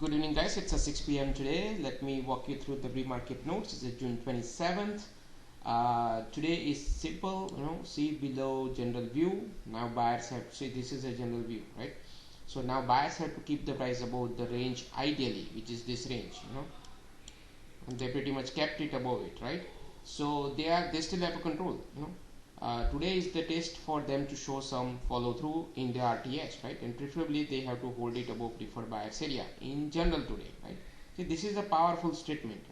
Good evening guys, it's 6 p.m. today. Let me walk you through the pre-market notes. It's June 27th. Today is simple, see below general view. Now buyers have to see, this is a general view, right? So now buyers have to keep the price above the range ideally, which is this range, and they pretty much kept it above it, right? So they still have a control, today is the test for them to show some follow through in the RTS, right? And preferably they have to hold it above preferred buyers area in general today, right? See, this is a powerful statement,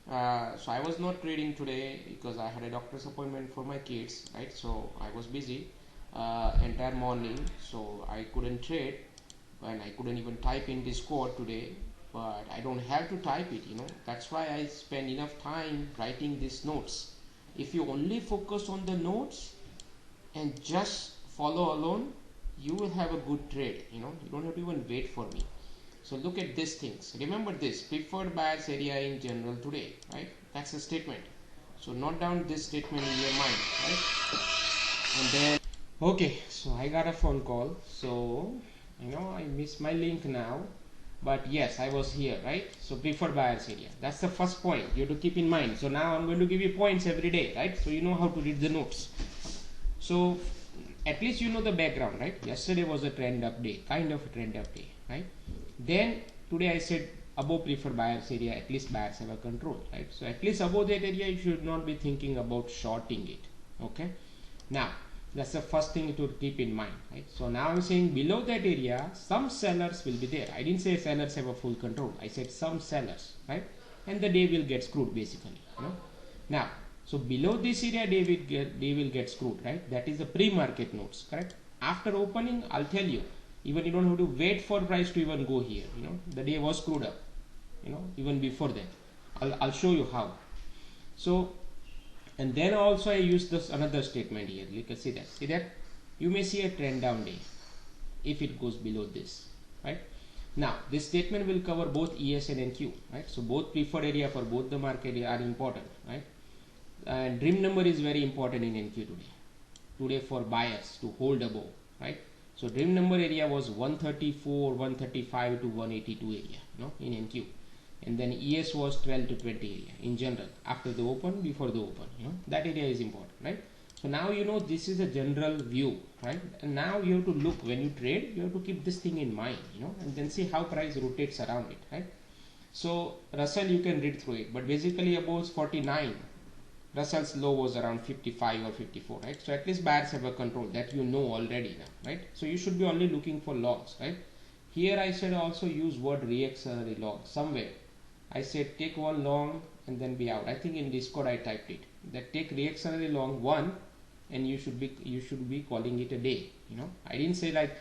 so I was not trading today because I had a doctor's appointment for my kids, right? So I was busy entire morning, so I couldn't trade and I couldn't even type in Discord today. But I don't have to type it, that's why I spend enough time writing these notes. If you only focus on the notes and just follow alone, you will have a good trade, you don't have to even wait for me. So look at these things. Remember this, preferred buyers area in general today, right? That's a statement. So note down this statement in your mind, right? And then, okay, so I got a phone call. So, I missed my link now. But yes, I was here, right? So preferred buyers area. That's the first point you have to keep in mind. So now I'm going to give you points every day, right? So you know how to read the notes. So at least you know the background, right? Yesterday was a trend up day, kind of a trend up day, right? Then today I said above preferred buyers area, at least buyers have a control, right? So at least above that area, you should not be thinking about shorting it, okay? Now, that's the first thing to keep in mind, right? So now I'm saying below that area, some sellers will be there. I didn't say sellers have a full control. I said some sellers, right? And the day will get screwed basically, Now, so below this area, they will get screwed, right? That is the pre-market notes, correct? After opening, I'll tell you, even you don't have to wait for price to even go here, the day was screwed up, even before that. I'll show you how. So, and then also I use this another statement here. You can see that you may see a trend down day if it goes below this, right? Now this statement will cover both ES and NQ, right? So both preferred area for both the market are important, right? And dream number is very important in NQ today for buyers to hold above, right? So dream number area was 134, 135 to 182 area, in NQ. And then ES was 12 to 20 area in general, after the open, before the open, that area is important, right? So now this is a general view, right? And now you have to look, when you trade, you have to keep this thing in mind, and then see how price rotates around it, right? So Russell, you can read through it, but basically above 49, Russell's low was around 55 or 54, right? So at least buyers have a control that already now, right? So you should be only looking for longs, right? Here I said also use word reactionary long somewhere. I said take one long and then be out. I think in Discord I typed it, that take reactionary long one and you should be calling it a day. I didn't say like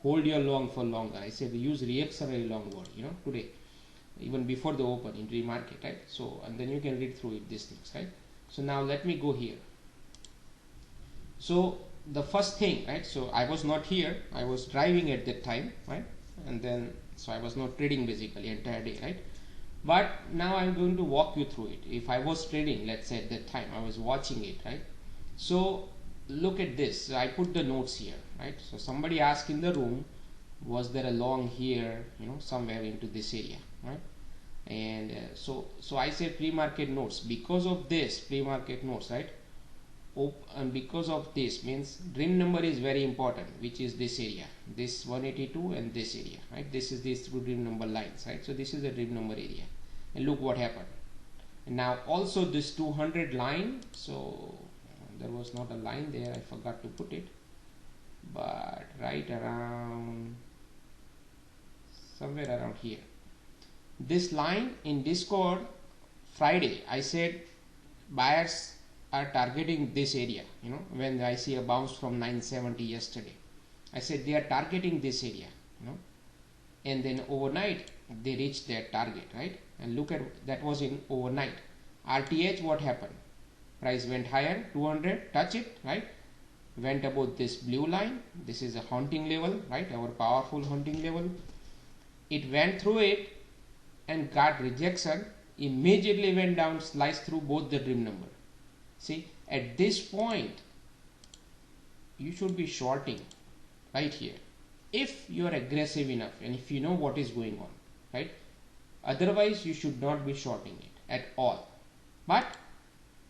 hold your long for longer. I said use reactionary long word, today, even before the open in pre-market, right? So and then you can read through it, these things, right? So now let me go here. So the first thing, right? So I was not here. I was driving at that time, right? And then so I was not trading basically entire day, right? But now I'm going to walk you through it. If I was trading, let's say at that time I was watching it, right? So look at this. I put the notes here, right? So somebody asked in the room, was there a long here, somewhere into this area, right? And so I said pre-market notes because of this pre-market notes, right? And because of this means dream number is very important, which is this area, this 182 and this area, right? This is these two dream number lines, right? So this is the dream number area, and look what happened. And now also this 200 line, so there was not a line there, I forgot to put it, but right around somewhere around here, this line in Discord Friday, I said buyers are targeting this area, when I see a bounce from 970 yesterday, I said they are targeting this area, and then overnight they reached their target, right? And look at that, was in overnight. RTH, what happened? Price went higher, 200, touch it, right? Went above this blue line. This is a haunting level, right? Our powerful haunting level. It went through it and got rejection, immediately went down, sliced through both the dream number. See, at this point, you should be shorting right here. If you are aggressive enough and if you know what is going on, right? Otherwise you should not be shorting it at all. But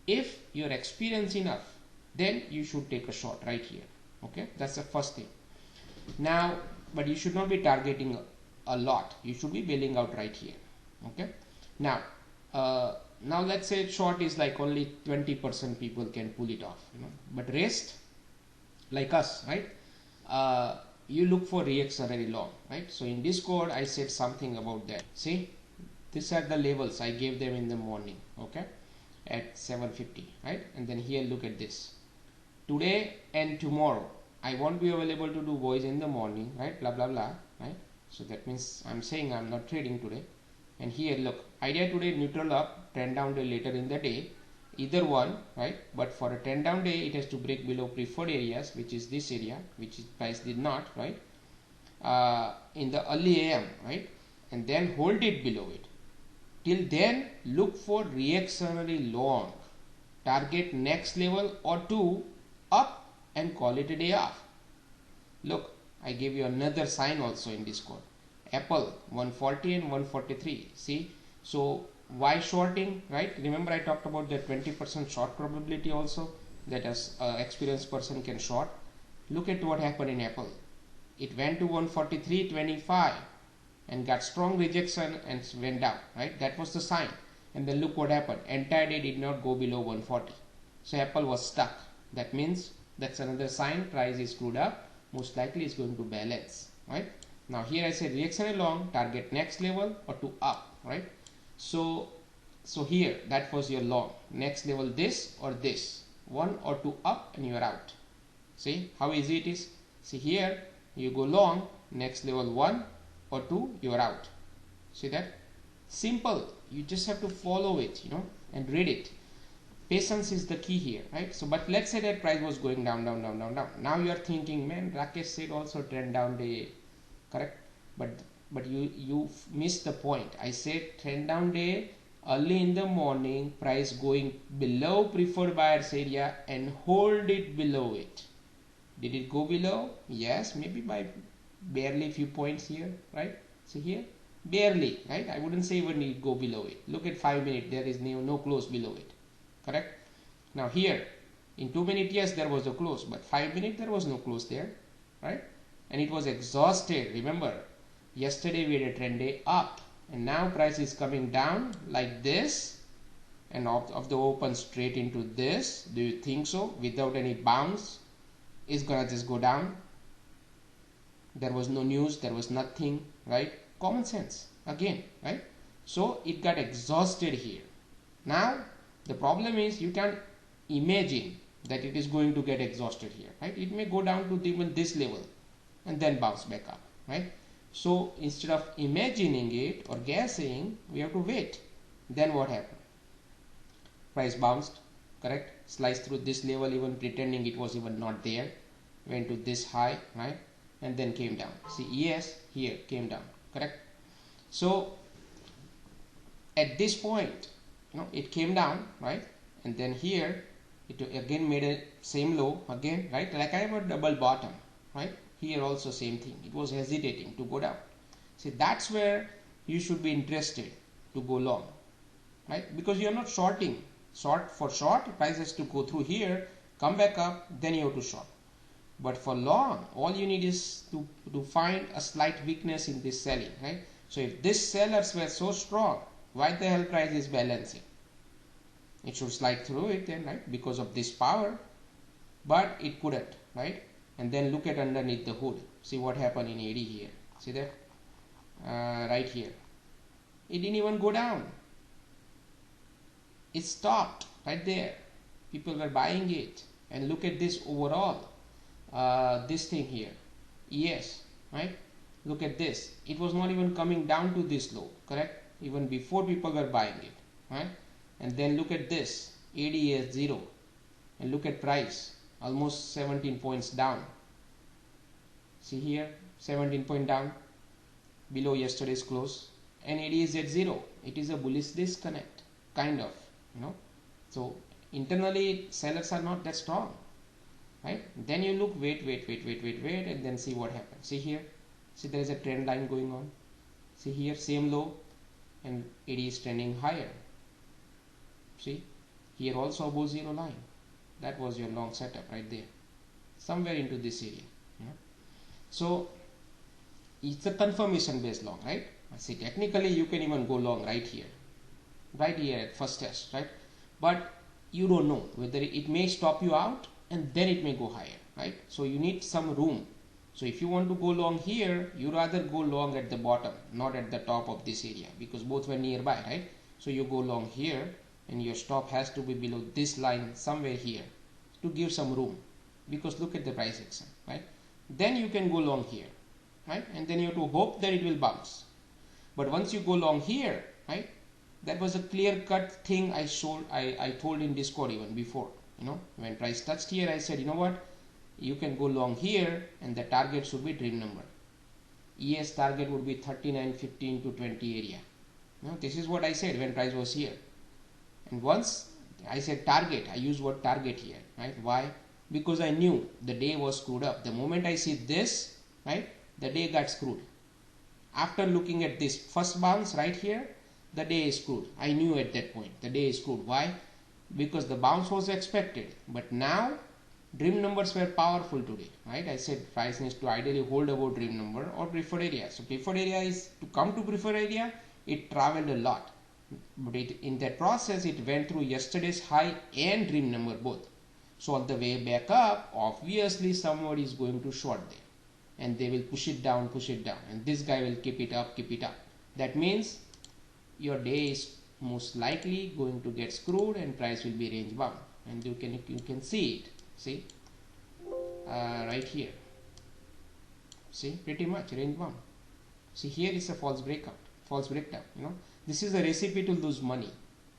if you're experienced enough, then you should take a short right here. Okay, that's the first thing. Now, but you should not be targeting a lot. You should be bailing out right here. Okay, now now let's say short is like only 20% people can pull it off, you know, but rest like us, right? You look for reactionary long, right? So in Discord I said something about that. See, these are the levels I gave them in the morning, okay, at 7:50, right? And then here look at this. Today and tomorrow I won't be available to do voice in the morning, right? Blah blah blah, right? So that means I'm saying I'm not trading today. And here look, idea today neutral up, trend down day later in the day, either one, right? But for a trend down day it has to break below preferred areas, which is this area, which is price did not, right? In the early AM, right? And then hold it below it. Till then look for reactionary long, target next level or two up and call it a day off. Look, I gave you another sign also in Discord. Apple 140 and 143. See, so why shorting, right? Remember I talked about the 20% short probability also, that as experienced person can short. Look at what happened in Apple. It went to 143.25 and got strong rejection and went down, right? That was the sign. And then look what happened. Entire day did not go below 140. So Apple was stuck. That means that's another sign price is screwed up. Most likely it's going to balance, right? Now here I said reactionary long, target next level or two up, right? So here that was your long, next level this or this, one or two up and you are out. See how easy it is. See here you go long, next level one or two, you are out. See that? Simple. You just have to follow it, you know, and read it. Patience is the key here, right? So but let's say that price was going down. Now you are thinking, man, Rakesh said also trend down day, correct? But you missed the point. I said trend down day, early in the morning, price going below preferred buyers area and hold it below it. Did it go below? Yes, maybe by barely few points here, right? See here, barely, right? I wouldn't say even it go below it. Look at 5 minutes, there is no close below it, correct? Now here in 2 minutes, yes, there was a close, but 5 minutes there was no close there, right? And it was exhausted. Remember, yesterday we had a trend day up and now price is coming down like this and of the open straight into this. Do you think so? Without any bounce, it's gonna just go down. There was no news, there was nothing, right? Common sense again, right? So it got exhausted here. Now the problem is you can imagine that it is going to get exhausted here, right? It may go down to even this level and then bounce back up, right? So instead of imagining it or guessing, we have to wait. Then what happened? Price bounced, correct? Sliced through this level, even pretending it was even not there. Went to this high, right? And then came down. See, yes, here came down, correct? So at this point, you know, it came down, right? And then here it again made a same low again, right? Like I have a double bottom, right? Here also same thing. It was hesitating to go down. See, that's where you should be interested to go long, right? Because you are not shorting. Short for short, price has to go through here, come back up, then you have to short. But for long, all you need is to find a slight weakness in this selling, right? So if these sellers were so strong, why the hell price is balancing? It should slide through it then, right? Because of this power, but it couldn't, right? And then look at underneath the hood. See what happened in AD here. See that? Right here. It didn't even go down. It stopped right there. People were buying it. And look at this overall. This thing here. Yes, right? Look at this. It was not even coming down to this low, correct? Even before people were buying it, right? And then look at this. AD is 0. And look at price. Almost 17 points down. See here, 17 point down below yesterday's close, and AD is at 0. It is a bullish disconnect, kind of, you know. So internally sellers are not that strong, right? Then you look, wait, and then see what happens. See here, see there is a trend line going on. See here, same low, and it is trending higher. See here also above zero line. That was your long setup right there, somewhere into this area. So it's a confirmation based long, right? See, technically you can even go long right here at first test, right? But you don't know whether it may stop you out and then it may go higher, right? So you need some room. So if you want to go long here, you rather go long at the bottom, not at the top of this area, because both were nearby, right? So you go long here and your stop has to be below this line somewhere here to give some room, because look at the price action, right? Then you can go long here, right? And then you have to hope that it will bounce. But once you go long here, right, that was a clear-cut thing I told in Discord even before. When price touched here, I said, you know what, you can go long here and the target should be dream number. ES target would be 39, 15 to 20 area. This is what I said when price was here. And once I said target, I use word target here, right? Why? Because I knew the day was screwed up. The moment I see this, right, the day got screwed. After looking at this first bounce right here, the day is screwed. I knew at that point the day is screwed. Why? Because the bounce was expected. But now dream numbers were powerful today, right? I said price needs to ideally hold above dream number or preferred area. So preferred area is to come to preferred area. It traveled a lot, but in that process it went through yesterday's high and dream number both. So on the way back up, obviously somebody is going to short there, and they will push it down, and this guy will keep it up. That means your day is most likely going to get screwed and price will be range bound, and you can see it. See right here, see, pretty much range bound. See, here is a false breakout, false breakdown. This is a recipe to lose money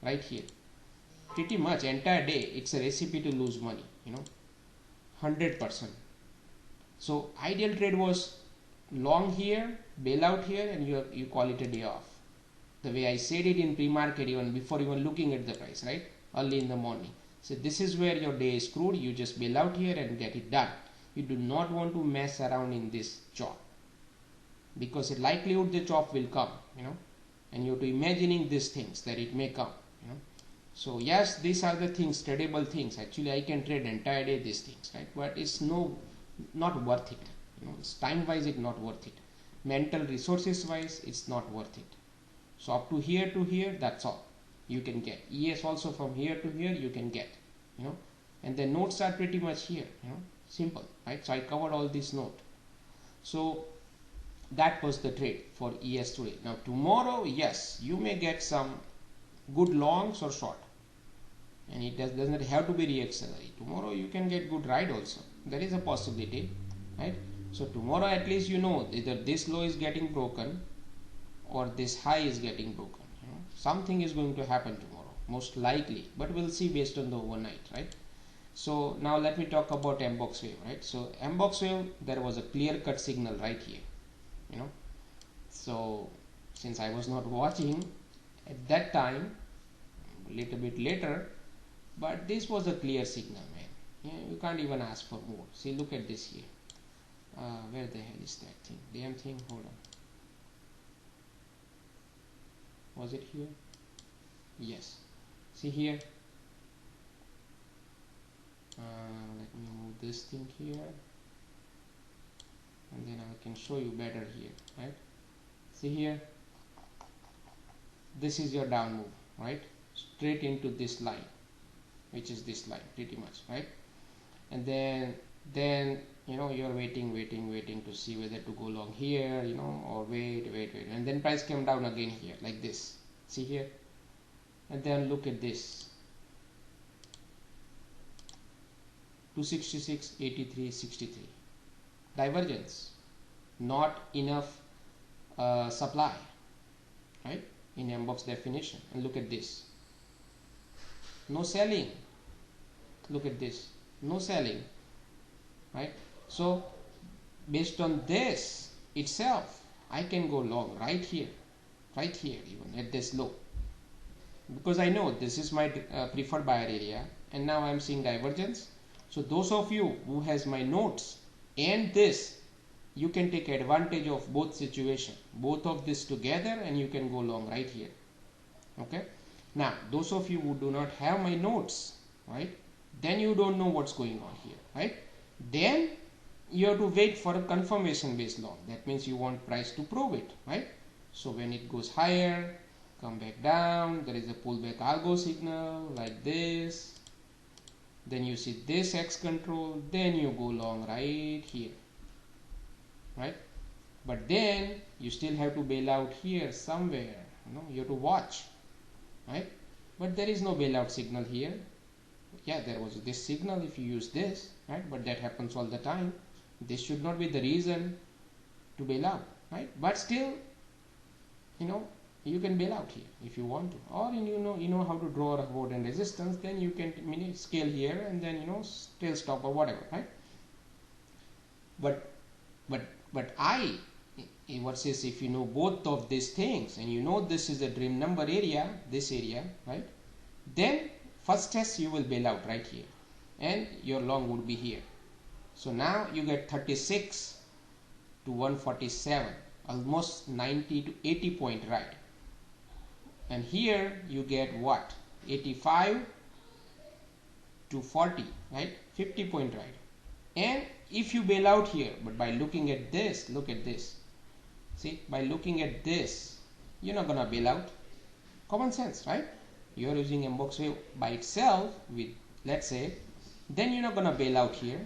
right here. Pretty much entire day it's a recipe to lose money, 100%. So ideal trade was long here, bail out here, and you call it a day off. The way I said it in pre-market, even before even looking at the price, right, early in the morning. So this is where your day is screwed. You just bail out here and get it done. You do not want to mess around in this chop, because the likelihood the chop will come, and you have to imagining these things that it may come, So yes, these are the things, tradable things. Actually, I can trade entire day these things, right? But it's not worth it. It's time wise, it's not worth it. Mental resources wise, it's not worth it. So up to here, that's all you can get. ES also from here to here you can get, and the notes are pretty much here, simple, right? So I covered all this note. So that was the trade for ES today. Now tomorrow, yes, you may get some good longs or short, and it doesn't have to be reaccelerate. Tomorrow you can get good ride also. There is a possibility, right? So tomorrow at least either this low is getting broken or this high is getting broken. Something is going to happen tomorrow, most likely, but we'll see based on the overnight, right? So now let me talk about Mboxwave, right? So Mboxwave, there was a clear-cut signal right here, So since I was not watching at that time, a little bit later, but this was a clear signal, man. You can't even ask for more. See, look at this here. Where the hell is that thing? Damn thing. Hold on. Was it here? Yes. See here. Let me move this thing here, and then I can show you better here, right? See here. This is your down move, right? Straight into this line, which is this line, pretty much, right? And then you're waiting to see whether to go long here, or wait, and then price came down again here like this. See here, and then look at this, 266, 83, 63, divergence, not enough supply, right, in Mbox definition. And look at this, no selling. Look at this, no selling, right? So based on this itself, I can go long right here, even at this low, because I know this is my preferred buyer area, and now I'm seeing divergence. So those of you who has my notes and this, you can take advantage of both situation, both of this together, and you can go long right here. Okay, now those of you who do not have my notes, right, then you don't know what's going on here, right? Then you have to wait for a confirmation based long. That means you want price to prove it, right? So when it goes higher, come back down, there is a pullback algo signal like this, then you see this X control, then you go long right here, right? But then you still have to bail out here somewhere, you have to watch, right? But there is no bailout signal here. Yeah, there was this signal if you use this, right? But that happens all the time. This should not be the reason to bail out, right? But still, you can bail out here if you want to, or you know how to draw a support and resistance. Then you can scale here and then still stop or whatever, right? But I versus if you know both of these things and you know this is a dream number area, this area, right? Then first test you will bail out right here, and your long would be here. So now you get 36 to 147, almost 90 to 80 point right. And here you get what? 85 to 40, right? 50 point right. And if you bail out here, but by looking at this, look at this. See, by looking at this, you're not gonna bail out. Common sense, right? You're using Mboxwave by itself with, let's say, then you're not gonna bail out here,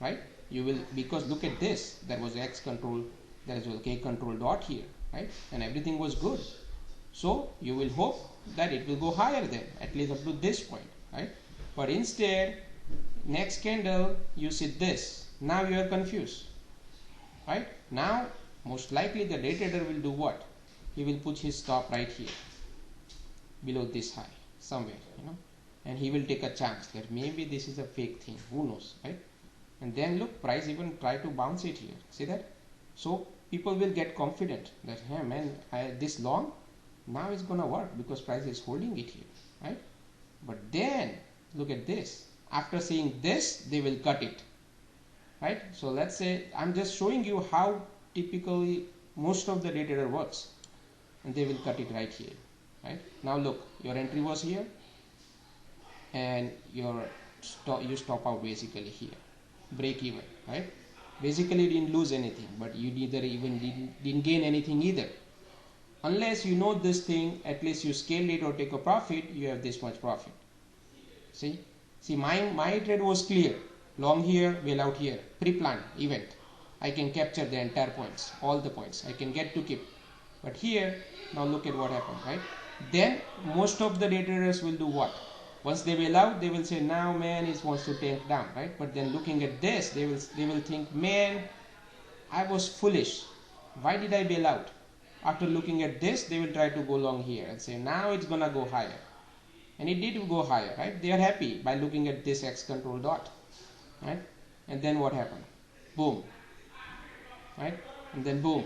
right? You will, because look at this, there was X control, there is a K control dot here, right? And everything was good. So you will hope that it will go higher then, at least up to this point, right? But instead, next candle, you see this. Now you are confused, right? Now, most likely the day trader will do what? He will put his stop right here, below this high, somewhere, and he will take a chance that maybe this is a fake thing, who knows, right? And then look, price even try to bounce it here, see that? So people will get confident that, hey man, this long, now it's gonna work because price is holding it here, right? But then look at this, after seeing this, they will cut it, right? So let's say I'm just showing you how typically most of the day trader works, and they will cut it right here, right? Now look, your entry was here, and you stop out basically here, break even, right? Basically you didn't lose anything, but you didn't gain anything either. Unless you know this thing, at least you scale it or take a profit, you have this much profit. See my trade was clear, long here, bail out here, pre-planned event. I can capture the entire points, all the points I can get to keep. But here, now look at what happened, right? Then most of the day traders will do what? Once they bail out, they will say, now man, it wants to tank down, right? But then looking at this, they will think, man, I was foolish. Why did I bail out? After looking at this, they will try to go long here and say, now it's gonna go higher. And it did go higher, right? They are happy by looking at this X control dot, right? And then what happened? Boom, right? And then boom,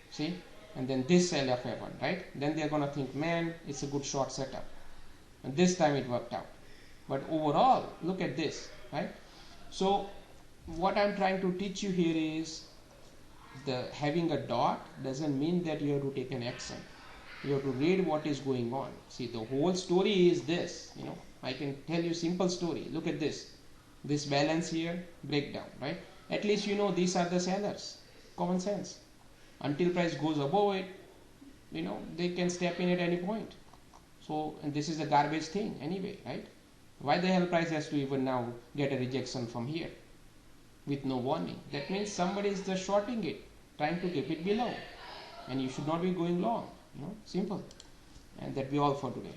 see? And then this sell-off happened, right? Then they're gonna think, man, it's a good short setup. And this time it worked out. But overall, look at this, right? So what I'm trying to teach you here is having a dot doesn't mean that you have to take an action. You have to read what is going on. See, the whole story is this, I can tell you simple story. Look at this balance here, breakdown, right? At least these are the sellers. Common sense. Until price goes above it, they can step in at any point. So, and this is a garbage thing anyway, right? Why the hell price has to even now get a rejection from here with no warning? That means somebody is just shorting it, trying to keep it below, and you should not be going long. Simple. And that be all for today.